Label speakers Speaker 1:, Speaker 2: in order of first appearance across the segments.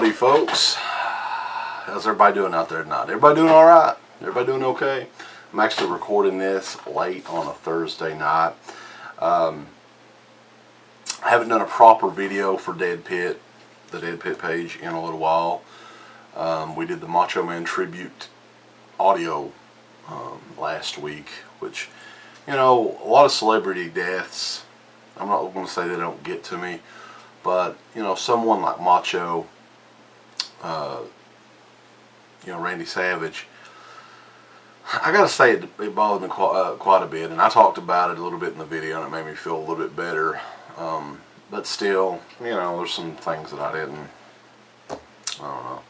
Speaker 1: Howdy folks, how's everybody doing out there tonight? Everybody doing alright? Everybody doing okay? I'm actually recording this late on a Thursday night. I haven't done a proper video for DEADPIT, the DEADPIT page, in a little while. We did the Macho Man tribute audio last week, which, you know, a lot of celebrity deaths, I'm not going to say they don't get to me, but, you know, someone like Macho, you know, Randy Savage, I gotta say it bothered me quite a bit, and I talked about it a little bit in the video, and it made me feel a little bit better. But still, you know, there's some things that I don't know.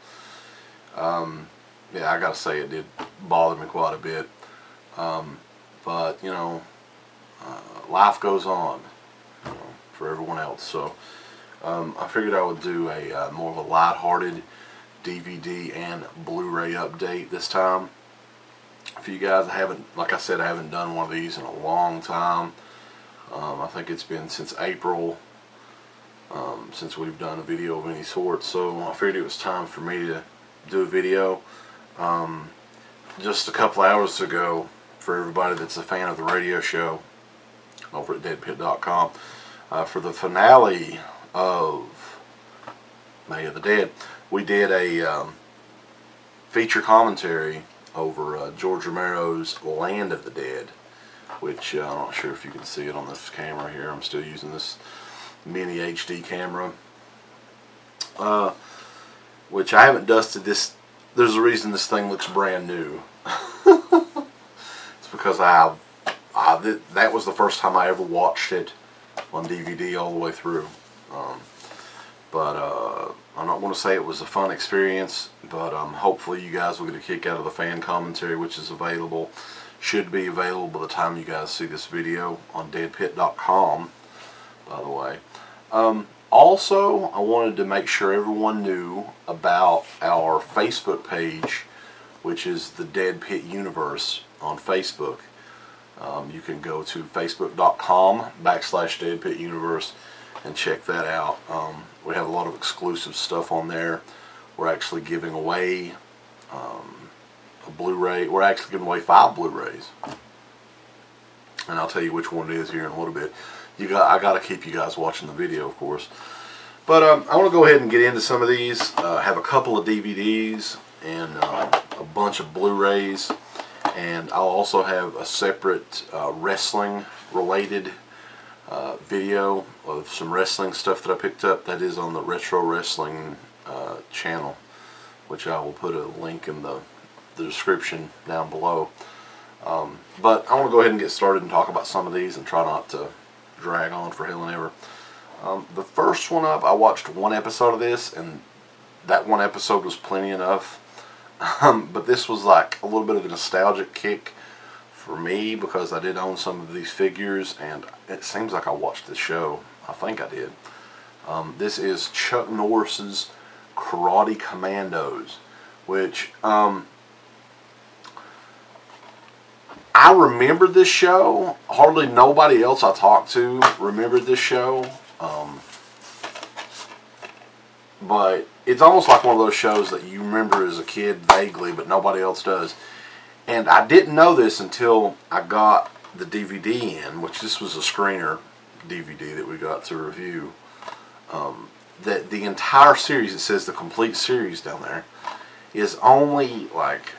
Speaker 1: Yeah, I gotta say it did bother me quite a bit. But, you know, life goes on, you know, for everyone else. So I figured I would do a more of a lighthearted DVD and Blu-ray update this time. For you guys, like I said, I haven't done one of these in a long time. I think it's been since April since we've done a video of any sort. So I figured it was time for me to do a video. Just a couple hours ago, for everybody that's a fan of the radio show over at DEADPIT.com, for the finale of May of the Dead, we did a feature commentary over George Romero's Land of the Dead, which I'm not sure if you can see it on this camera here. I'm still using this mini HD camera, which I haven't dusted this. There's a reason this thing looks brand new. It's because that was the first time I ever watched it on DVD all the way through. I'm not going to say it was a fun experience, but hopefully you guys will get a kick out of the fan commentary, which is available, should be available by the time you guys see this video on DEADPIT.com, by the way. Also, I wanted to make sure everyone knew about our Facebook page, which is the DEADPIT Universe on Facebook. You can go to facebook.com/DEADPIT Universe and check that out. We have a lot of exclusive stuff on there. We're actually giving away a Blu-ray. We're actually giving away 5 Blu-rays, and I'll tell you which one it is here in a little bit. I got to keep you guys watching the video, of course. But I want to go ahead and get into some of these. I have a couple of DVDs and a bunch of Blu-rays, and I'll also have a separate wrestling-related video of some wrestling stuff that I picked up. That is on the Retro Wrestling channel, which I will put a link in the description down below. But I want to go ahead and get started and talk about some of these and try not to drag on for hell and ever. The first one up, I watched one episode of this, and that one episode was plenty enough. But this was like a little bit of a nostalgic kick for me, because I did own some of these figures, and it seems like I watched this show. I think I did. This is Chuck Norris's Karate Commandos, which I remember this show. Hardly nobody else I talked to remembered this show. But it's almost like one of those shows that you remember as a kid vaguely, but nobody else does. And I didn't know this until I got the DVD in, which this was a screener DVD that we got to review. That the entire series, it says the complete series down there, is only like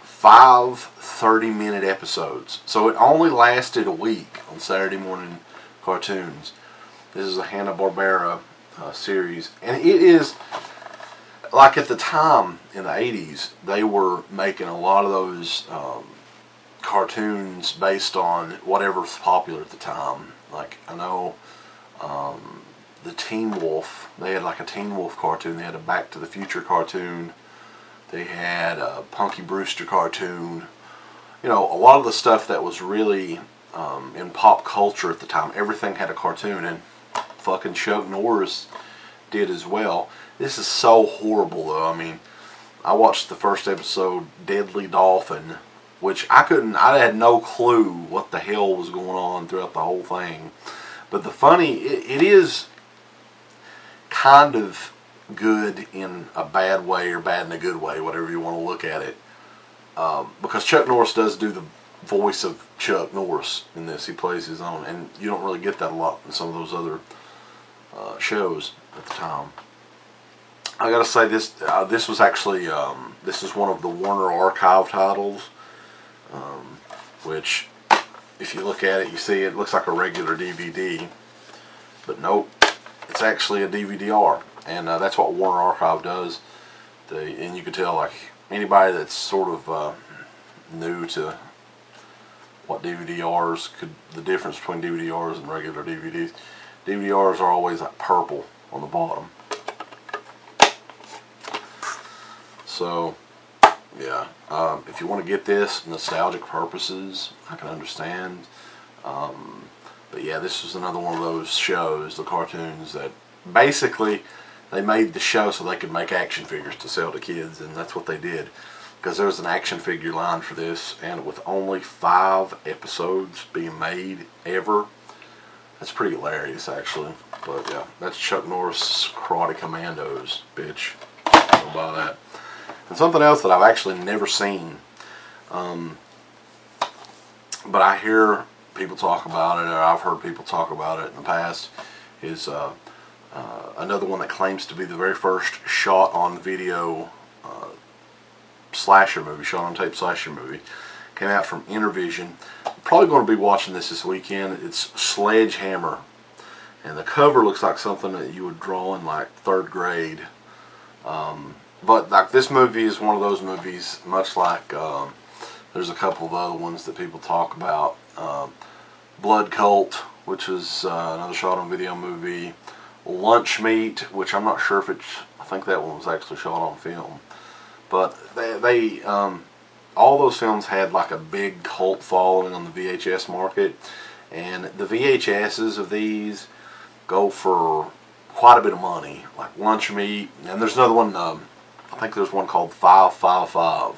Speaker 1: 5 30-minute episodes. So it only lasted a week on Saturday morning cartoons. This is a Hanna-Barbera series, and it is, like, at the time in the 80s, they were making a lot of those cartoons based on whatever was popular at the time. Like, I know the Teen Wolf, they had like a Teen Wolf cartoon, they had a Back to the Future cartoon, they had a Punky Brewster cartoon. You know, a lot of the stuff that was really in pop culture at the time, everything had a cartoon, and fucking Chuck Norris did as well. This is so horrible, though. I mean, I watched the first episode, Deadly Dolphin, which I had no clue what the hell was going on throughout the whole thing. But it is kind of good in a bad way or bad in a good way, whatever you want to look at it. Because Chuck Norris does do the voice of Chuck Norris in this. He plays his own, and you don't really get that a lot in some of those other shows at the time. I gotta say, this was actually this is one of the Warner Archive titles, which, if you look at it, you see it looks like a regular DVD, but nope, it's actually a DVD-R, and that's what Warner Archive does. And you can tell, like, anybody that's sort of new to what DVD-Rs the difference between DVD-Rs and regular DVDs. DVD-Rs are always like purple on the bottom. So, yeah, if you want to get this nostalgic purposes, I can understand. But yeah, this was another one of those shows, the cartoons, that basically they made the show so they could make action figures to sell to kids, and that's what they did. Because there was an action figure line for this, and with only 5 episodes being made ever, that's pretty hilarious, actually. But yeah, that's Chuck Norris Karate Commandos, bitch. Don't buy that. And something else that I've actually never seen, but I hear people talk about it, or I've heard people talk about it in the past, is another one that claims to be the very first shot on video slasher movie, shot on tape slasher movie. Came out from Intervision. I'm probably going to be watching this weekend. It's Sledgehammer, and the cover looks like something that you would draw in like 3rd grade. But like, this movie is one of those movies, much like there's a couple of other ones that people talk about. Blood Cult, which is another shot on video movie. Lunch Meat, which I'm not sure if it's, I think that one was actually shot on film. But they all those films had like a big cult following on the VHS market, and the VHSs of these go for quite a bit of money. Like Lunch Meat, and there's another one, I think there's one called 555.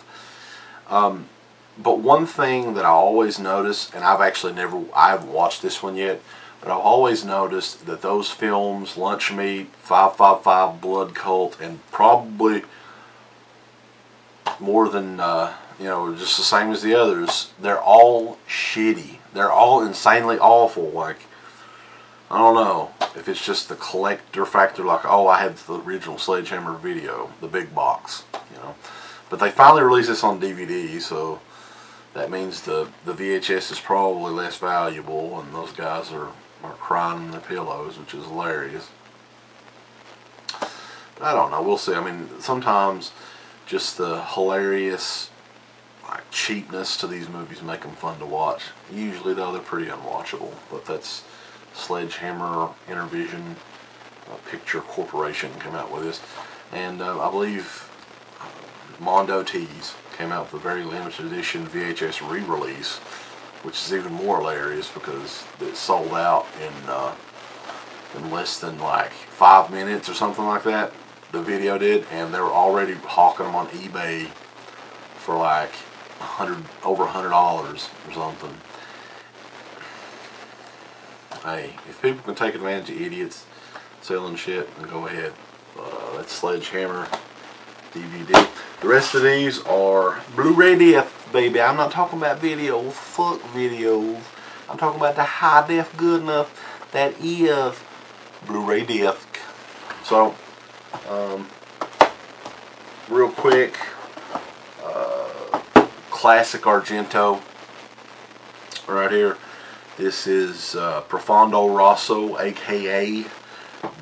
Speaker 1: But one thing that I always notice, and I haven't watched this one yet, but I've always noticed that those films, Lunch Meat, 555, Blood Cult, and probably more than, you know, just the same as the others, they're all shitty. They're all insanely awful. Like, I don't know if it's just the collector factor, like, oh, I have the original Sledgehammer video, the big box, you know. But they finally released this on DVD, so that means the VHS is probably less valuable, and those guys are crying in their pillows, which is hilarious. But I don't know, we'll see. I mean, sometimes just the hilarious, like, cheapness to these movies make them fun to watch. Usually, though, they're pretty unwatchable. But that's Sledgehammer Intervision Picture Corporation came out with this, and I believe Mondo Tees came out with a very limited edition VHS re-release, which is even more hilarious because it sold out in less than like 5 minutes or something like that. The video did, and they were already hawking them on eBay for like over $100 or something. Hey, if people can take advantage of idiots selling shit, then go ahead. That's Sledgehammer DVD. The rest of these are Blu-ray disc, baby. I'm not talking about videos. Fuck videos. I'm talking about the high def good enough that is Blu-ray disc. So, real quick, classic Argento right here. This is Profondo Rosso, aka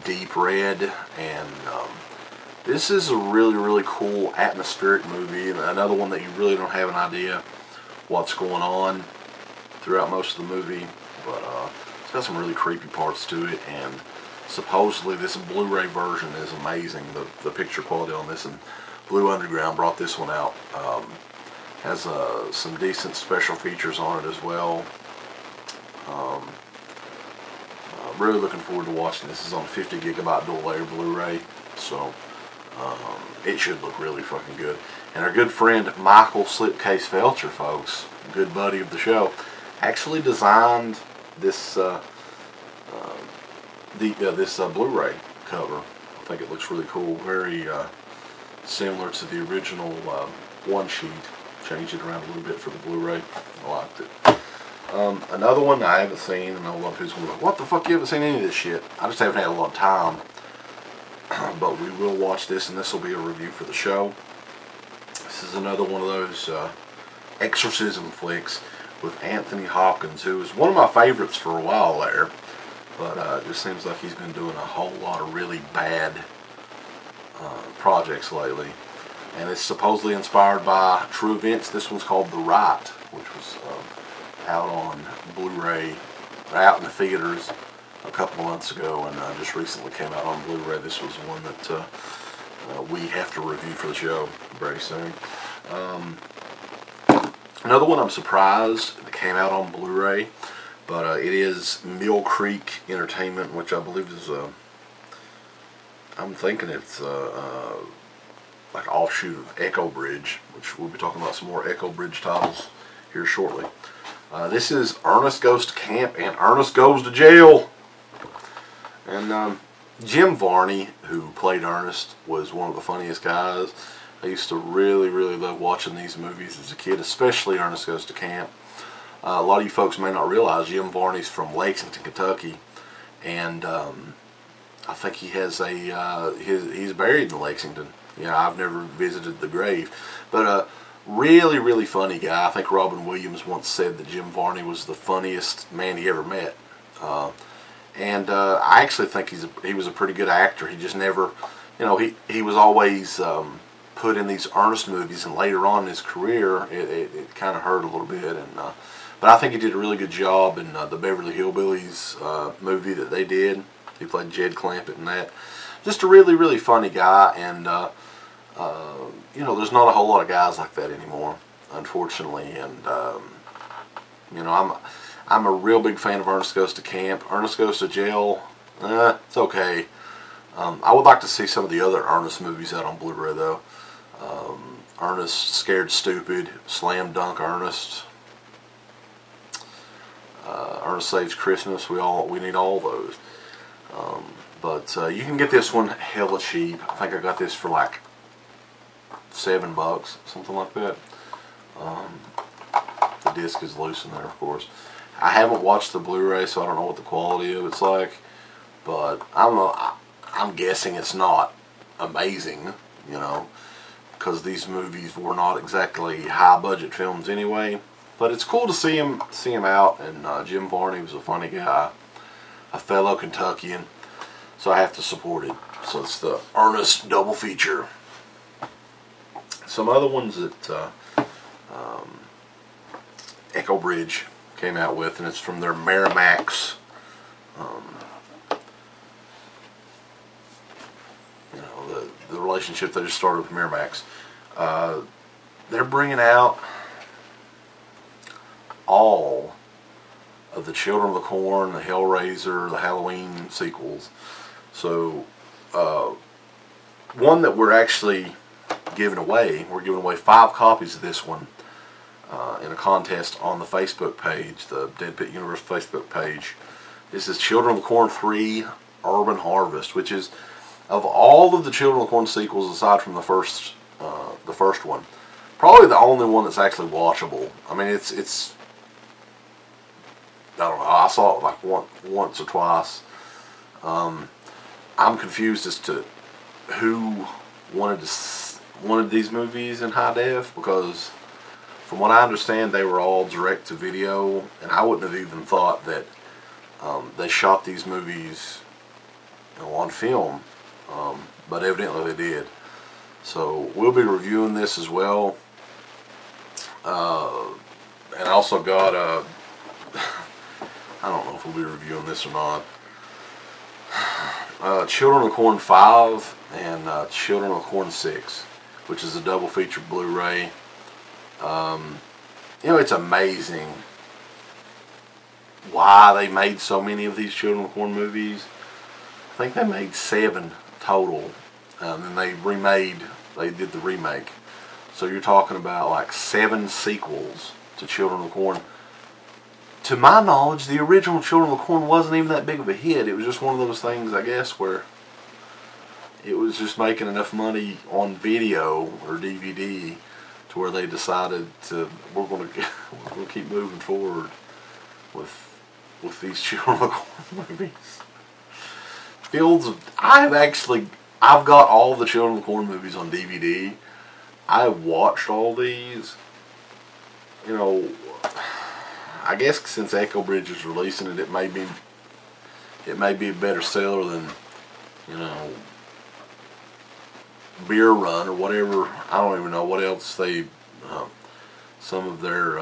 Speaker 1: Deep Red, and this is a really, really cool atmospheric movie, and another one that you really don't have an idea what's going on throughout most of the movie, but it's got some really creepy parts to it, and supposedly this Blu-ray version is amazing. The picture quality on this, and Blue Underground brought this one out. Has some decent special features on it as well. Really looking forward to watching this. This is on 50 gigabyte dual layer Blu-ray, so it should look really fucking good. And our good friend Michael Slipcase Felcher, folks, good buddy of the show, actually designed this this Blu-ray cover think it looks really cool. Very similar to the original one sheet. Changed it around a little bit for the Blu-ray. I liked it. Another one I haven't seen, and I love who's going to go, what the fuck, you haven't seen any of this shit? I just haven't had a lot of time. But we will watch this, and this will be a review for the show. This is another one of those exorcism flicks with Anthony Hopkins, who was one of my favorites for a while there. But it just seems like he's been doing a whole lot of really bad projects lately. And it's supposedly inspired by true events. This one's called The Rite, which was out on Blu-ray, out in the theaters a couple of months ago, and just recently came out on Blu-ray. This was one that we have to review for the show very soon. Another one I'm surprised that came out on Blu-ray, but it is Mill Creek Entertainment, which I believe is I'm thinking it's like an offshoot of Echo Bridge, which we'll be talking about some more Echo Bridge titles here shortly. This is Ernest Goes to Camp and Ernest Goes to Jail. And Jim Varney, who played Ernest, was one of the funniest guys. I used to really, really love watching these movies as a kid, especially Ernest Goes to Camp. A lot of you folks may not realize Jim Varney's from Lexington, Kentucky, and I think he has a he's buried in Lexington. I've never visited the grave, but really, really funny guy. I think Robin Williams once said that Jim Varney was the funniest man he ever met. And I actually think he was a pretty good actor. He just never, he was always put in these Ernest movies, and later on in his career, it kind of hurt a little bit. And but I think he did a really good job in the Beverly Hillbillies movie that they did. He played Jed Clampett in that. Just a really, really funny guy, and there's not a whole lot of guys like that anymore, unfortunately. And I'm a real big fan of Ernest Goes to Camp. Ernest Goes to Jail, it's okay. I would like to see some of the other Ernest movies out on Blu-ray though. Ernest Scared Stupid, Slam Dunk Ernest, Ernest Saves Christmas. We need all those. But you can get this one hella cheap. I think I got this for like $7, something like that. The disc is loose in there, of course. I haven't watched the Blu-ray, so I don't know what the quality of it's like. But I'm guessing it's not amazing, because these movies were not exactly high-budget films anyway. But it's cool to see him out, and Jim Varney was a funny guy, a fellow Kentuckian, so I have to support it. So it's the Ernest double feature. Some other ones that Echo Bridge came out with, and it's from their Miramax, the relationship they just started with Miramax. They're bringing out all of the Children of the Corn, the Hellraiser, the Halloween sequels. So one that we're actually giving away, we're giving away 5 copies of this one in a contest on the Facebook page, the DEADPIT Universe Facebook page. This is Children of the Corn 3 Urban Harvest, which is, of all of the Children of the Corn sequels aside from the first one, probably the only one that's actually watchable. I mean, it's I don't know, I saw it like once or twice. I'm confused as to who wanted these movies in high def, because from what I understand they were all direct to video, and I wouldn't have even thought that they shot these movies on film, but evidently they did. So we'll be reviewing this as well, and I also got I don't know if we'll be reviewing this or not, Children of the Corn 5 and Children of the Corn 6, which is a double feature Blu-ray. It's amazing why they made so many of these Children of the Corn movies. I think they made 7 total, and then they did the remake. So you're talking about like 7 sequels to Children of the Corn. To my knowledge, the original Children of the Corn wasn't even that big of a hit. It was just one of those things, I guess, where it was just making enough money on video or DVD to where they decided to we're going to keep moving forward with these Children of the Corn movies. I've got all the Children of the Corn movies on DVD. I've watched all these. You know, I guess since Echo Bridge is releasing it, it may be a better seller than, you know, Beer Run or whatever. I don't even know what else they, some of their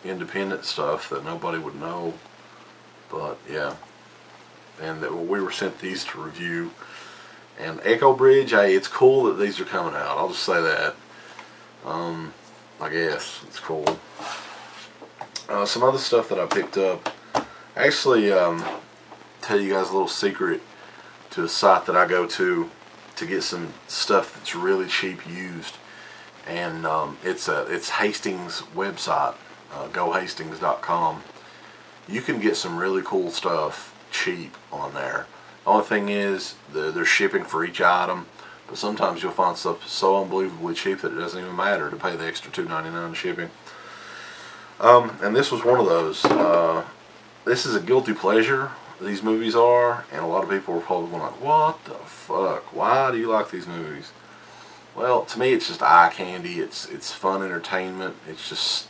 Speaker 1: independent stuff that nobody would know. But yeah, and we were sent these to review. And Echo Bridge, hey, it's cool that these are coming out. I'll just say that. I guess it's cool. Some other stuff that I picked up. Actually, tell you guys a little secret to a site that I go to get some stuff that's really cheap used, and it's Hastings' website, gohastings.com. You can get some really cool stuff cheap on there. The only thing is they're shipping for each item, but sometimes you'll find stuff so unbelievably cheap that it doesn't even matter to pay the extra $2.99 shipping. And this was one of those. This is a guilty pleasure, these movies are, and a lot of people are probably going like, what the fuck? Why do you like these movies? Well, to me, it's just eye candy. It's fun entertainment. It's just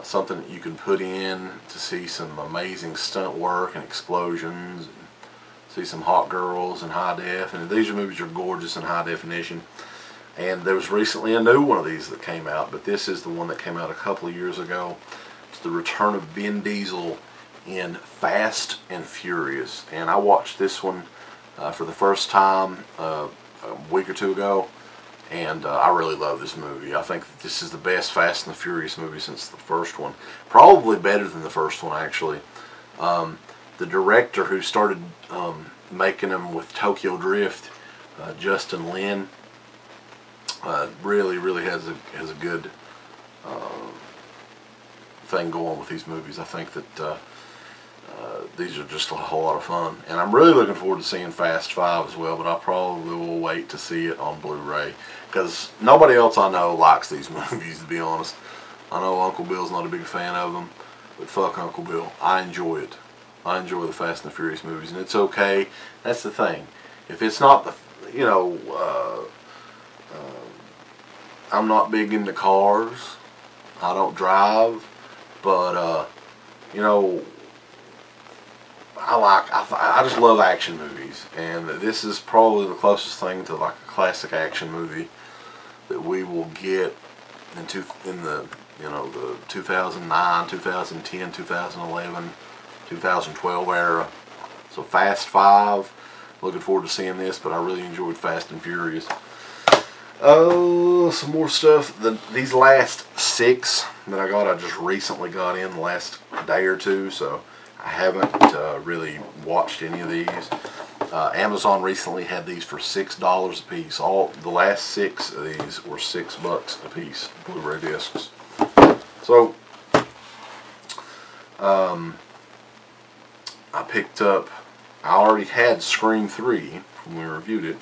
Speaker 1: something that you can put in to see some amazing stunt work and explosions, and see some hot girls in high def. And these movies are gorgeous in high definition. And there was recently a new one of these that came out, but this is the one that came out a couple of years ago. It's the return of Vin Diesel in Fast and Furious. And I watched this one for the first time a week or two ago, and I really love this movie. I think that this is the best Fast and the Furious movie since the first one. Probably better than the first one, actually. The director who started making them with Tokyo Drift, Justin Lin, really has a good thing going with these movies. I think that these are just a whole lot of fun, and I'm really looking forward to seeing Fast 5 as well, but I probably will wait to see it on Blu-ray, because nobody else I know likes these movies, to be honest. I know Uncle Bill's not a big fan of them, but fuck Uncle Bill. I enjoy it. I enjoy the Fast and the Furious movies, and it's okay. That's the thing. If it's not the, you know, I'm not big into cars. I don't drive, but you know, I just love action movies, and this is probably the closest thing to like a classic action movie that we will get in the, you know, the 2009, 2010, 2011, 2012 era. So Fast 5, looking forward to seeing this, but I really enjoyed Fast and Furious. Oh, some more stuff. These last 6 that I got, I just recently got in the last day or two, so I haven't really watched any of these. Amazon recently had these for $6 a piece. The last 6 of these were $6 a piece, Blu-ray discs. So I picked up. I already had Scream 3 when we reviewed it,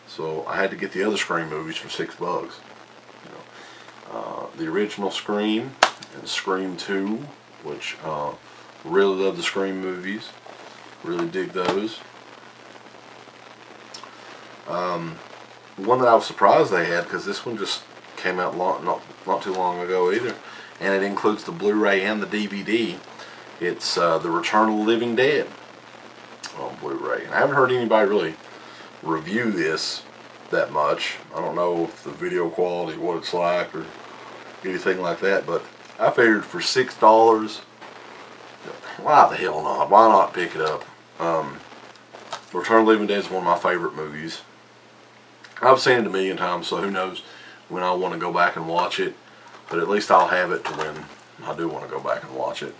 Speaker 1: so I had to get the other Scream movies for $6. You know, the original Scream and Scream 2, which really love the Scream movies. Really dig those. One that I was surprised they had, because this one just came out not too long ago either, and it includes the Blu-ray and the DVD. It's The Return of the Living Dead on Blu-ray. And I haven't heard anybody really review this that much. I don't know if the video quality, what it's like, or anything like that, but I figured for $6, why the hell not? Why not pick it up? Return of the Living Dead is one of my favorite movies. I've seen it a million times, so who knows when I want to go back and watch it, but at least I'll have it to when I do want to go back and watch it.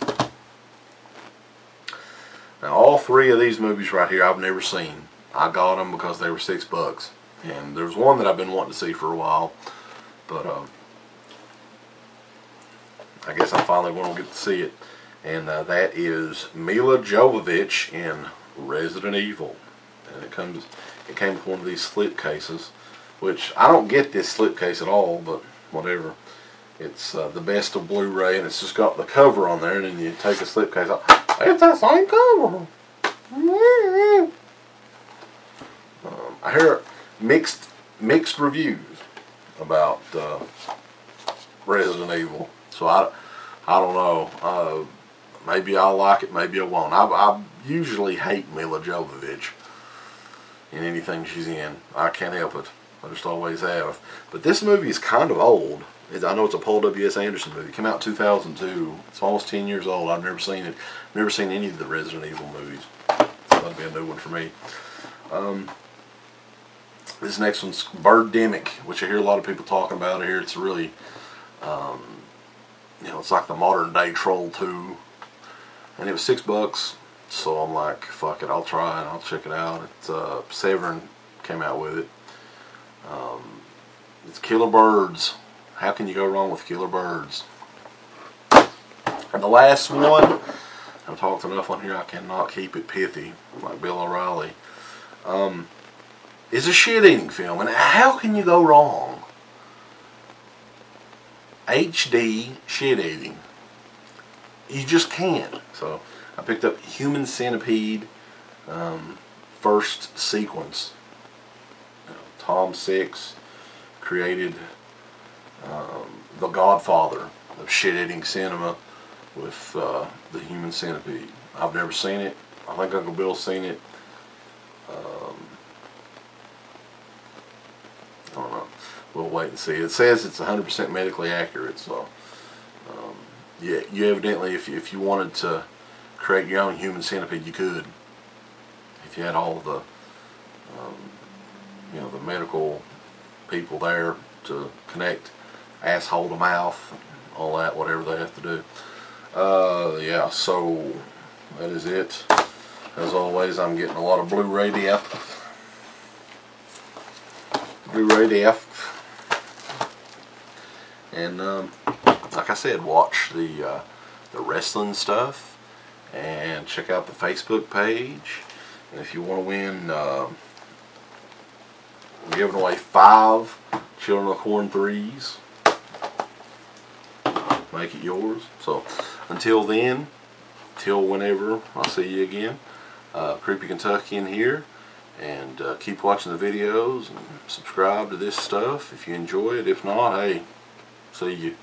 Speaker 1: Now, all 3 of these movies right here I've never seen. I got them because they were $6, and there's one that I've been wanting to see for a while, but I guess I finally going to get to see it, and that is Mila Jovovich in Resident Evil. And It came with one of these slip cases, which I don't get this slip case at all, but whatever. It's the best of Blu-ray, and it's just got the cover on there, and then you take a slip case off. It's that same cover. I hear mixed reviews about Resident Evil, so I don't know. Maybe I'll like it, maybe I won't. I usually hate Mila Jovovich in anything she's in. I can't help it. I just always have. But this movie is kind of old. I know it's a Paul W.S. Anderson movie. It came out in 2002. It's almost 10 years old. I've never seen it. Never seen any of the Resident Evil movies. That'd be a new one for me. This next one's Birdemic, which I hear a lot of people talking about here. It's really, you know, it's like the modern day Troll 2. And it was $6, so I'm like, fuck it, I'll try it. I'll check it out. It's Severin came out with it. It's Killer Birds. How can you go wrong with Killer Birds? And the last one, I've talked enough on here, I cannot keep it pithy, like Bill O'Reilly, is a shit-eating film. And how can you go wrong? HD shit-eating. You just can't. So I picked up Human Centipede, first sequence. Tom Six created the godfather of shit-eating cinema with the Human Centipede. I've never seen it. I think Uncle Bill's seen it. I don't know. We'll wait and see. It says it's 100% medically accurate, so yeah, you evidently, if you wanted to create your own Human Centipede, you could. If you had all the you know, the medical people there to connect asshole to mouth, all that, whatever they have to do. Yeah, so that is it. As always, I'm getting a lot of Blu-ray depth. And like I said, watch the wrestling stuff and check out the Facebook page. And if you want to win, we're giving away 5 Children of Corn 3s. Make it yours. So until then, till whenever I see you again, Creepy Kentuckian here, and keep watching the videos and subscribe to this stuff if you enjoy it. If not, hey, see you.